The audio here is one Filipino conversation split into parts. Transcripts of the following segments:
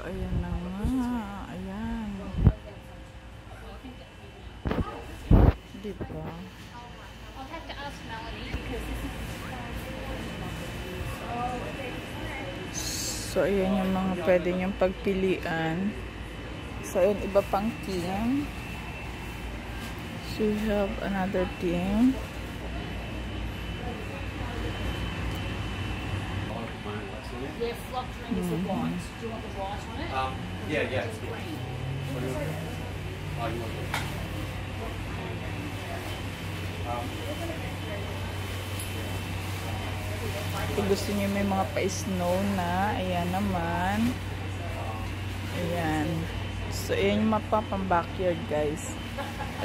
ayan na nga. Ayan. Diba? So, ayan yung mga pwede niyong pagpilian. So, ayan, iba pang team. So, we have another team. Yeah, flock drink is the white. Do you want the white on it? Yeah. What do you want? Oh, you want it? Kung gusto niyo may mga pa-snow na, ayan naman. Ayan. So, ayan yung mapa pang backyard, guys.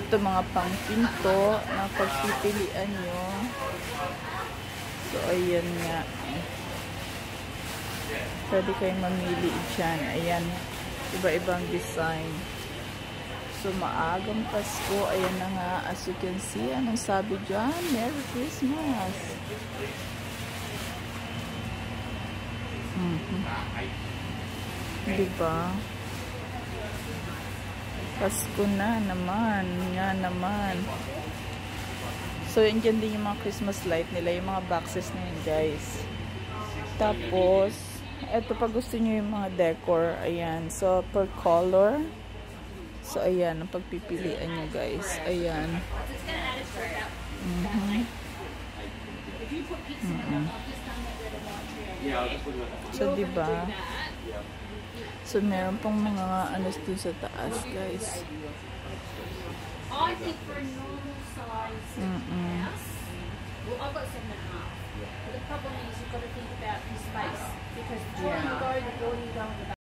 Ito mga pang pinto na pagpipilian nyo. So, ayan nga. Pwede kayong mamili dyan. Ayan. Iba-ibang design. So, maagang Pasko. Ayan na nga. As you can see, anong sabi dyan? Merry Christmas! Diba? Pasko na naman. Nga naman. So, andyan din yung mga Christmas light nila. Yung mga boxes na yun, guys. Tapos, eto pag gusto nyo yung mga decor, ayan. So, per color. So, ayan. Ang pagpipilian nyo, guys. Ayan. So, diba? So, meron pong mga ano dun sa taas, guys. I think for a normal size house, well, I've got 7.5. But the problem is you've got to think about your space because the taller you go, the broader you go in the back.